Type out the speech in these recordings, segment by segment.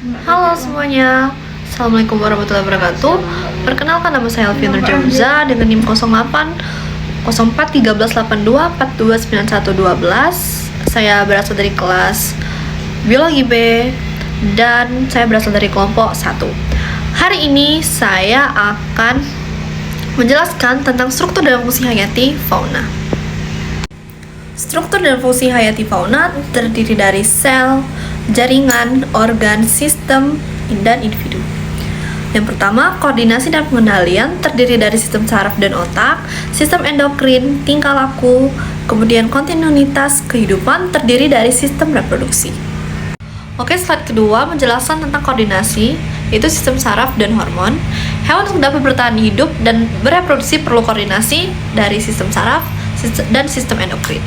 Halo semuanya, Assalamualaikum warahmatullahi wabarakatuh. Perkenalkan, nama saya Alfian Nurjauza dengan NIM 08 04 13 82 42 91 12. Saya berasal dari kelas Biologi B dan saya berasal dari kelompok 1. Hari ini saya akan menjelaskan tentang struktur dan fungsi hayati fauna. Struktur dan fungsi hayati fauna terdiri dari sel, jaringan, organ, sistem, dan individu. Yang pertama, koordinasi dan pengendalian terdiri dari sistem saraf dan otak, sistem endokrin, tingkah laku, kemudian kontinuitas kehidupan terdiri dari sistem reproduksi. Oke, slide kedua menjelaskan tentang koordinasi, yaitu sistem saraf dan hormon. Hewan untuk dapat bertahan hidup dan bereproduksi perlu koordinasi dari sistem saraf dan sistem endokrin.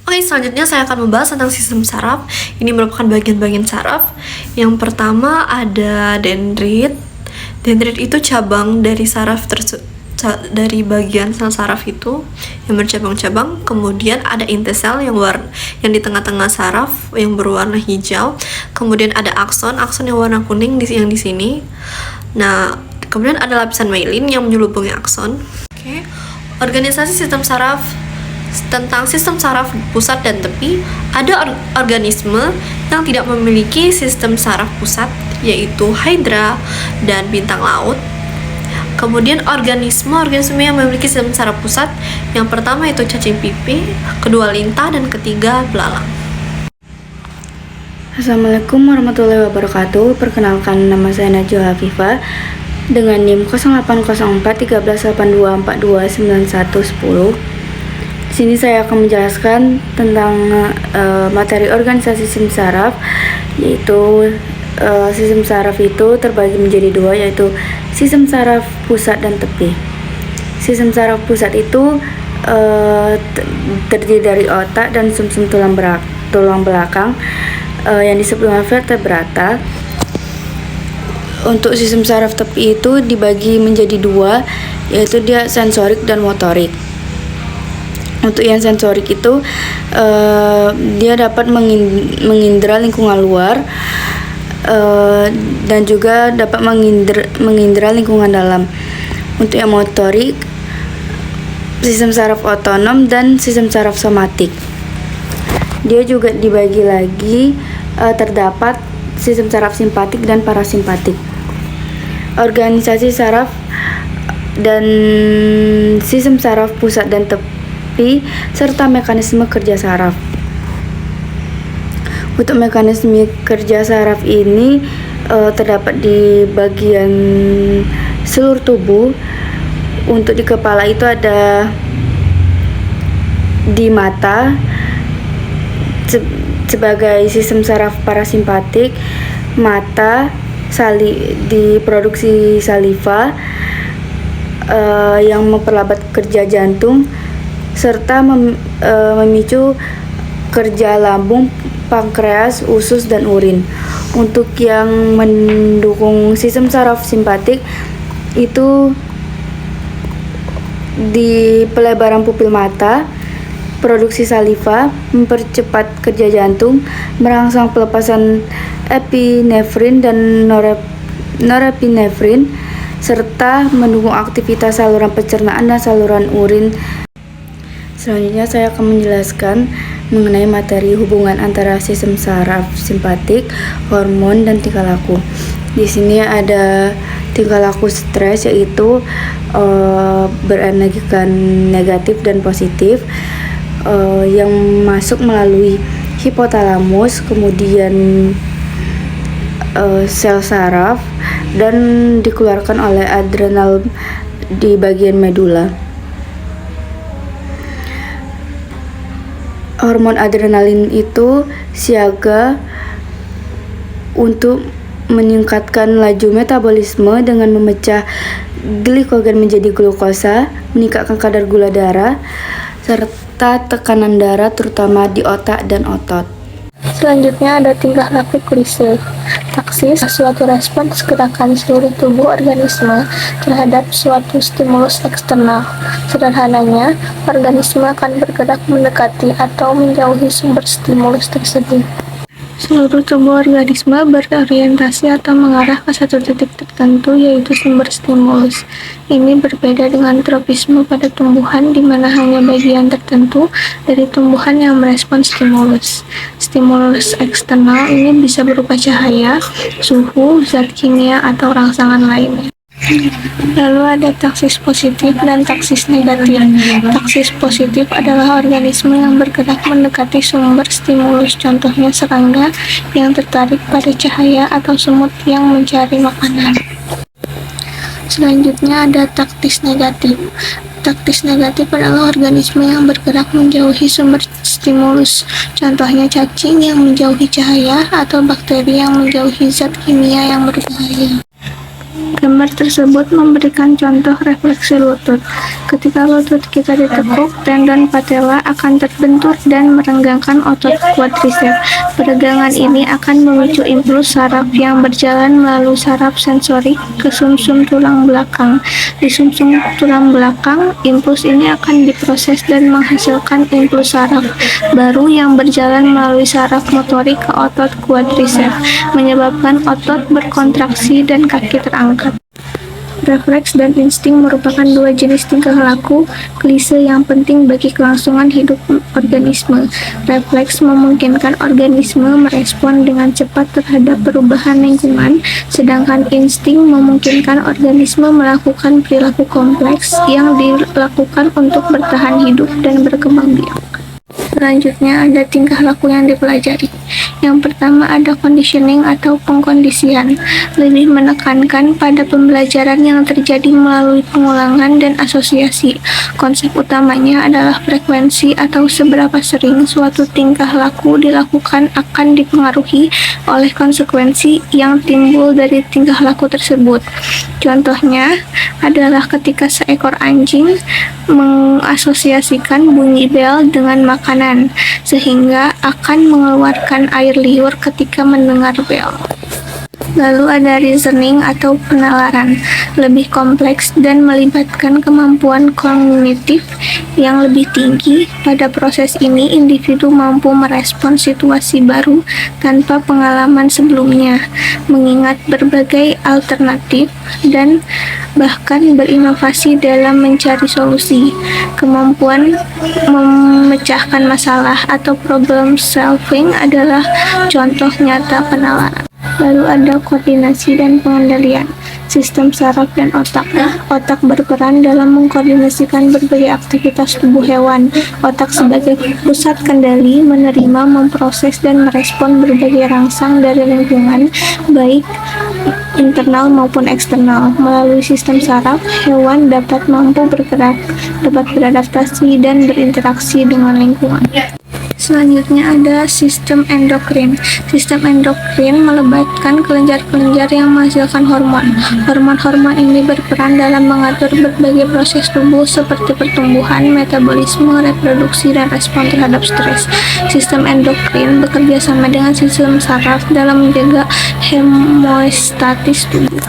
Oke, selanjutnya saya akan membahas tentang sistem saraf. Ini merupakan bagian-bagian saraf. Yang pertama ada dendrit. Dendrit itu cabang dari saraf dari bagian sel saraf itu yang bercabang-cabang. Kemudian ada intisel yang di tengah-tengah saraf yang berwarna hijau. Kemudian ada akson yang warna kuning yang di sini. Nah, kemudian ada lapisan myelin yang menyelubungi akson. Oke. Organisasi sistem saraf. Tentang sistem saraf pusat dan tepi, ada organisme yang tidak memiliki sistem saraf pusat, yaitu hydra dan bintang laut. Kemudian organisme yang memiliki sistem saraf pusat, yang pertama itu cacing pipih, kedua lintah, dan ketiga belalang. Assalamualaikum warahmatullahi wabarakatuh. Perkenalkan, nama saya Najwa Hafifah dengan NIM 0804 13 82 42 91 10. Di sini saya akan menjelaskan tentang materi organisasi sistem saraf, yaitu sistem saraf itu terbagi menjadi dua, yaitu sistem saraf pusat dan tepi. Sistem saraf pusat itu terdiri dari otak dan sumsum tulang belakang yang disebut dengan vertebrata. Untuk sistem saraf tepi itu dibagi menjadi dua, yaitu dia sensorik dan motorik. Untuk yang sensorik itu dia dapat mengindra lingkungan luar dan juga dapat mengindra lingkungan dalam. Untuk yang motorik, sistem saraf otonom dan sistem saraf somatik. Dia juga dibagi lagi, terdapat sistem saraf simpatik dan parasimpatik. Organisasi saraf dan sistem saraf pusat dan tepi serta mekanisme kerja saraf. Untuk mekanisme kerja saraf ini terdapat di bagian seluruh tubuh. Untuk di kepala itu ada di mata sebagai sistem saraf parasimpatik. Mata diproduksi saliva yang memperlambat kerja jantung serta memicu kerja lambung, pankreas, usus, dan urin. Untuk yang mendukung sistem saraf simpatik itu di pelebaran pupil mata, produksi saliva, mempercepat kerja jantung, merangsang pelepasan epinefrin dan norepinefrin, serta mendukung aktivitas saluran pencernaan dan saluran urin. Selanjutnya saya akan menjelaskan mengenai materi hubungan antara sistem saraf simpatik, hormon, dan tingkah laku. Di sini ada tingkah laku stres, yaitu berenergikan negatif dan positif yang masuk melalui hipotalamus, kemudian sel saraf, dan dikeluarkan oleh adrenal di bagian medula. Hormon adrenalin itu siaga untuk meningkatkan laju metabolisme dengan memecah glikogen menjadi glukosa, meningkatkan kadar gula darah, serta tekanan darah terutama di otak dan otot. Selanjutnya ada tingkah laku klise. Taksis, suatu respons gerakan seluruh tubuh organisme terhadap suatu stimulus eksternal. Sederhananya, organisme akan bergerak mendekati atau menjauhi sumber stimulus tersebut. Seluruh tubuh organisme berorientasi atau mengarah ke satu titik tertentu, yaitu sumber stimulus. Ini berbeda dengan tropisme pada tumbuhan, di mana hanya bagian tertentu dari tumbuhan yang merespon stimulus. Stimulus eksternal ini bisa berupa cahaya, suhu, zat kimia, atau rangsangan lainnya. Lalu ada taksis positif dan taksis negatif. Taksis positif adalah organisme yang bergerak mendekati sumber stimulus, contohnya serangga yang tertarik pada cahaya atau semut yang mencari makanan. Selanjutnya ada taktis negatif. Taktis negatif adalah organisme yang bergerak menjauhi sumber stimulus, contohnya cacing yang menjauhi cahaya atau bakteri yang menjauhi zat kimia yang berbahaya. Gambar tersebut memberikan contoh refleksi lutut. Ketika lutut kita ditekuk, tendon patella akan terbentur dan merenggangkan otot quadriceps. Peregangan ini akan memicu impuls saraf yang berjalan melalui saraf sensorik ke sumsum tulang belakang. Di sumsum tulang belakang, impuls ini akan diproses dan menghasilkan impuls saraf baru yang berjalan melalui saraf motorik ke otot quadriceps, menyebabkan otot berkontraksi dan kaki terangkat. Refleks dan insting merupakan dua jenis tingkah laku klise yang penting bagi kelangsungan hidup organisme. Refleks memungkinkan organisme merespon dengan cepat terhadap perubahan lingkungan, sedangkan insting memungkinkan organisme melakukan perilaku kompleks yang dilakukan untuk bertahan hidup dan berkembang biak. Selanjutnya ada tingkah laku yang dipelajari. Yang pertama ada conditioning atau pengkondisian, lebih menekankan pada pembelajaran yang terjadi melalui pengulangan dan asosiasi. Konsep utamanya adalah frekuensi atau seberapa sering suatu tingkah laku dilakukan akan dipengaruhi oleh konsekuensi yang timbul dari tingkah laku tersebut. Contohnya adalah ketika seekor anjing mengasosiasikan bunyi bel dengan makanan, sehingga akan mengeluarkan air liur ketika mendengar bel. Lalu ada reasoning atau penalaran, lebih kompleks dan melibatkan kemampuan kognitif yang lebih tinggi. Pada proses ini, individu mampu merespon situasi baru tanpa pengalaman sebelumnya, mengingat berbagai alternatif, dan bahkan berinovasi dalam mencari solusi. Kemampuan memecahkan masalah atau problem solving adalah contoh nyata penalaran. Lalu ada koordinasi dan pengendalian. Sistem saraf dan otak. Otak berperan dalam mengkoordinasikan berbagai aktivitas tubuh hewan. Otak sebagai pusat kendali menerima, memproses, dan merespon berbagai rangsang dari lingkungan, baik internal maupun eksternal. Melalui sistem saraf, hewan dapat mampu bergerak, dapat beradaptasi, dan berinteraksi dengan lingkungan. Selanjutnya ada sistem endokrin. Sistem endokrin melibatkan kelenjar-kelenjar yang menghasilkan hormon. Hormon-hormon ini berperan dalam mengatur berbagai proses tubuh seperti pertumbuhan, metabolisme, reproduksi, dan respon terhadap stres. Sistem endokrin bekerja sama dengan sistem saraf dalam menjaga homeostatis tubuh.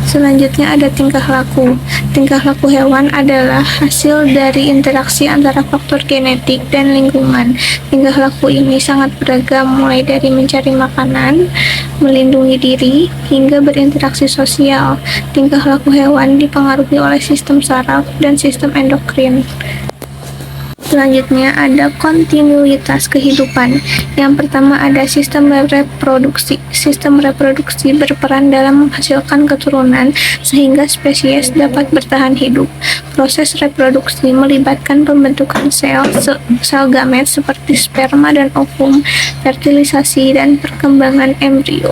Selanjutnya ada tingkah laku. Tingkah laku hewan adalah hasil dari interaksi antara faktor genetik dan lingkungan. Tingkah laku ini sangat beragam, mulai dari mencari makanan, melindungi diri, hingga berinteraksi sosial. Tingkah laku hewan dipengaruhi oleh sistem saraf dan sistem endokrin. Selanjutnya ada kontinuitas kehidupan. Yang pertama ada sistem reproduksi. Sistem reproduksi berperan dalam menghasilkan keturunan sehingga spesies dapat bertahan hidup. Proses reproduksi melibatkan pembentukan sel gamet seperti sperma dan ovum, fertilisasi, dan perkembangan embrio.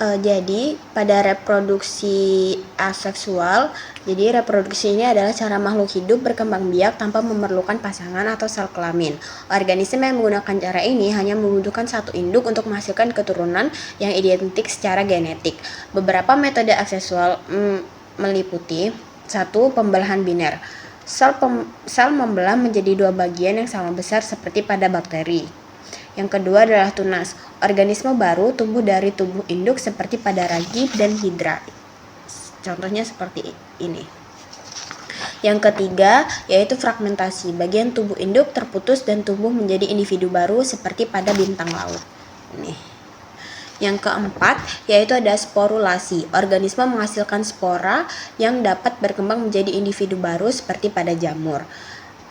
Jadi pada reproduksi aseksual, jadi reproduksi ini adalah cara makhluk hidup berkembang biak tanpa memerlukan pasangan atau sel kelamin. Organisme yang menggunakan cara ini hanya membutuhkan satu induk untuk menghasilkan keturunan yang identik secara genetik. Beberapa metode aseksual meliputi 1. Pembelahan biner. Sel membelah menjadi dua bagian yang sama besar seperti pada bakteri. Yang kedua adalah tunas. Organisme baru tumbuh dari tubuh induk seperti pada ragi dan hidra. Contohnya seperti ini. Yang ketiga yaitu fragmentasi. Bagian tubuh induk terputus dan tumbuh menjadi individu baru seperti pada bintang laut. Nih. Yang keempat yaitu ada sporulasi. Organisme menghasilkan spora yang dapat berkembang menjadi individu baru seperti pada jamur.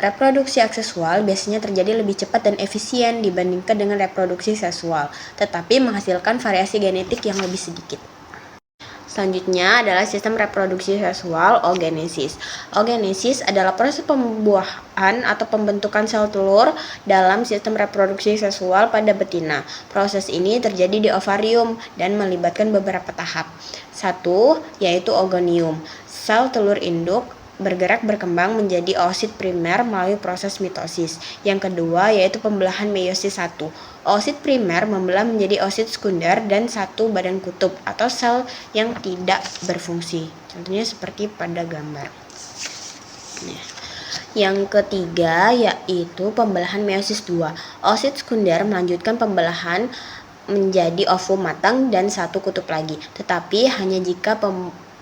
Reproduksi aksesual biasanya terjadi lebih cepat dan efisien dibandingkan dengan reproduksi seksual, tetapi menghasilkan variasi genetik yang lebih sedikit. Selanjutnya adalah sistem reproduksi seksual oogenesis. Oogenesis adalah proses pembuahan atau pembentukan sel telur dalam sistem reproduksi seksual pada betina. Proses ini terjadi di ovarium dan melibatkan beberapa tahap. Satu, yaitu oogonium. Sel telur induk bergerak berkembang menjadi oosit primer melalui proses mitosis. Yang kedua yaitu pembelahan meiosis 1. Oosit primer membelah menjadi oosit sekunder dan satu badan kutub atau sel yang tidak berfungsi. Contohnya seperti pada gambar. Yang ketiga yaitu pembelahan meiosis 2. Oosit sekunder melanjutkan pembelahan menjadi ovum matang dan satu kutub lagi, tetapi hanya jika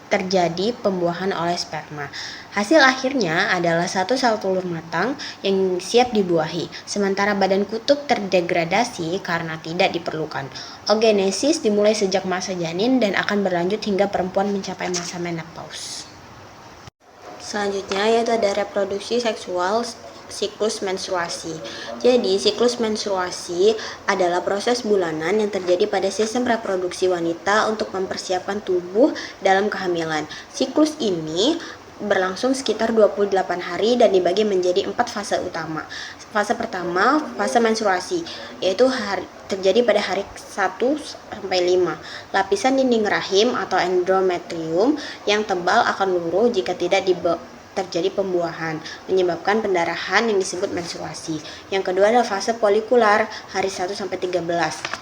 terjadi pembuahan oleh sperma. Hasil akhirnya adalah satu sel telur matang yang siap dibuahi, sementara badan kutub terdegradasi karena tidak diperlukan. Oogenesis dimulai sejak masa janin dan akan berlanjut hingga perempuan mencapai masa menopause. Selanjutnya yaitu ada reproduksi seksual siklus menstruasi. Jadi, siklus menstruasi adalah proses bulanan yang terjadi pada sistem reproduksi wanita untuk mempersiapkan tubuh dalam kehamilan. Siklus ini berlangsung sekitar 28 hari dan dibagi menjadi 4 fase utama. Fase pertama, fase menstruasi, yaitu terjadi pada hari 1 sampai 5. Lapisan dinding rahim atau endometrium yang tebal akan luruh jika tidak terjadi pembuahan, menyebabkan pendarahan yang disebut menstruasi. Yang kedua adalah fase folikular, hari 1 sampai 13.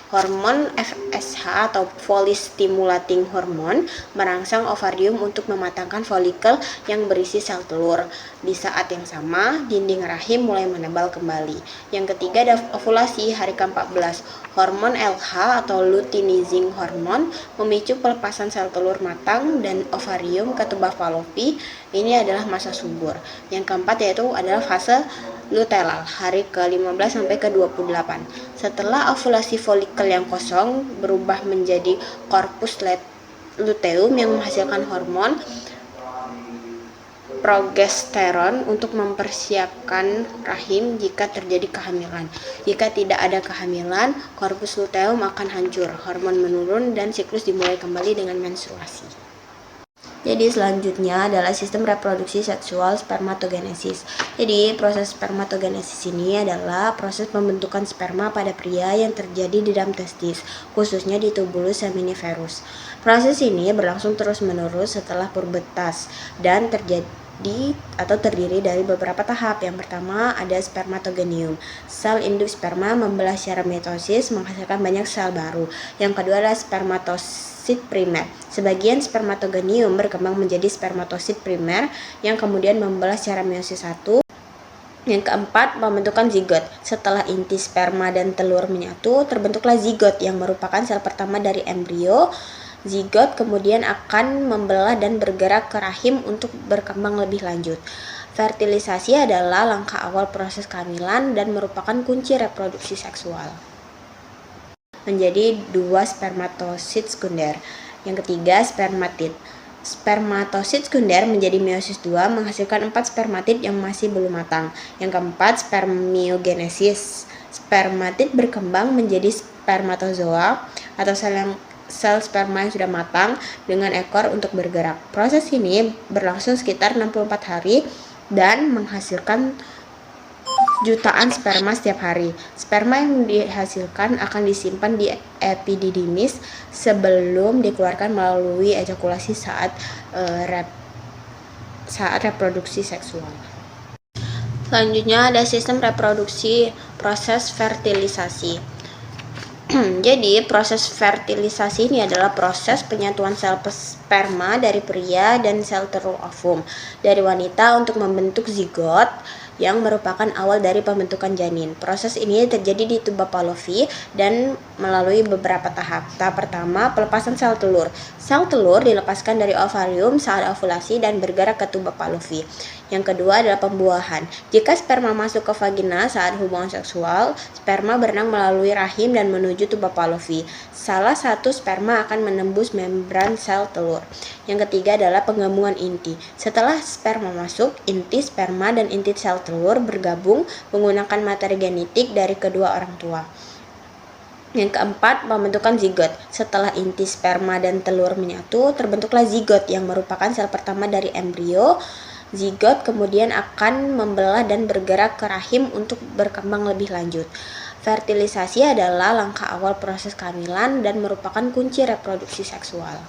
Hormon FSH atau Follicle Stimulating Hormone merangsang ovarium untuk mematangkan folikel yang berisi sel telur. Di saat yang sama, dinding rahim mulai menebal kembali. Yang ketiga adalah ovulasi, hari ke-14. Hormon LH atau luteinizing hormone memicu pelepasan sel telur matang dan ovarium ke tuba Fallopi. Ini adalah masa subur. Yang keempat yaitu adalah fase luteal, hari ke-15 sampai ke-28. Setelah ovulasi folikel yang kosong berubah menjadi korpus luteum yang menghasilkan hormon progesteron untuk mempersiapkan rahim jika terjadi kehamilan. Jika tidak ada kehamilan, korpus luteum akan hancur, hormon menurun dan siklus dimulai kembali dengan menstruasi. Jadi selanjutnya adalah sistem reproduksi seksual spermatogenesis. Jadi proses spermatogenesis ini adalah proses pembentukan sperma pada pria yang terjadi di dalam testis, khususnya di tubulus seminiferus. Proses ini berlangsung terus-menerus setelah pubertas dan terdiri dari beberapa tahap. Yang pertama ada spermatogenium. Sel induk sperma membelah secara mitosis menghasilkan banyak sel baru. Yang kedua adalah spermatosit primer. Sebagian spermatogenium berkembang menjadi spermatosit primer yang kemudian membelah secara meiosis 1. Yang keempat, pembentukan zigot. Setelah inti sperma dan telur menyatu, terbentuklah zigot yang merupakan sel pertama dari embrio. Zigot kemudian akan membelah dan bergerak ke rahim untuk berkembang lebih lanjut. Fertilisasi adalah langkah awal proses kehamilan dan merupakan kunci reproduksi seksual. Menjadi 2 spermatosit sekunder. Yang ketiga, spermatid. Spermatosit sekunder menjadi meiosis 2 menghasilkan 4 spermatid yang masih belum matang. Yang keempat, spermiogenesis. Spermatid berkembang menjadi spermatozoa atau sel sperma yang sudah matang dengan ekor untuk bergerak. Proses ini berlangsung sekitar 64 hari dan menghasilkan jutaan sperma setiap hari. Sperma yang dihasilkan akan disimpan di epididymis sebelum dikeluarkan melalui ejakulasi saat reproduksi seksual. Selanjutnya ada sistem reproduksi proses fertilisasi. Jadi proses fertilisasi ini adalah proses penyatuan sel sperma dari pria dan sel telur ovum dari wanita untuk membentuk zigot yang merupakan awal dari pembentukan janin. Proses ini terjadi di tuba Pavlovi dan melalui beberapa tahap. Tahap pertama, pelepasan sel telur. Sel telur dilepaskan dari ovarium saat ovulasi dan bergerak ke tuba Pavlovi. Yang kedua adalah pembuahan. Jika sperma masuk ke vagina saat hubungan seksual, sperma berenang melalui rahim dan menuju tuba Pavlovi. Salah satu sperma akan menembus membran sel telur. Yang ketiga adalah penggabungan inti. Setelah sperma masuk, inti sperma dan inti sel telur bergabung menggunakan materi genetik dari kedua orang tua. Yang keempat, pembentukan zigot. Setelah inti sperma dan telur menyatu, terbentuklah zigot yang merupakan sel pertama dari embrio. Zigot kemudian akan membelah dan bergerak ke rahim untuk berkembang lebih lanjut. Fertilisasi adalah langkah awal proses kehamilan dan merupakan kunci reproduksi seksual.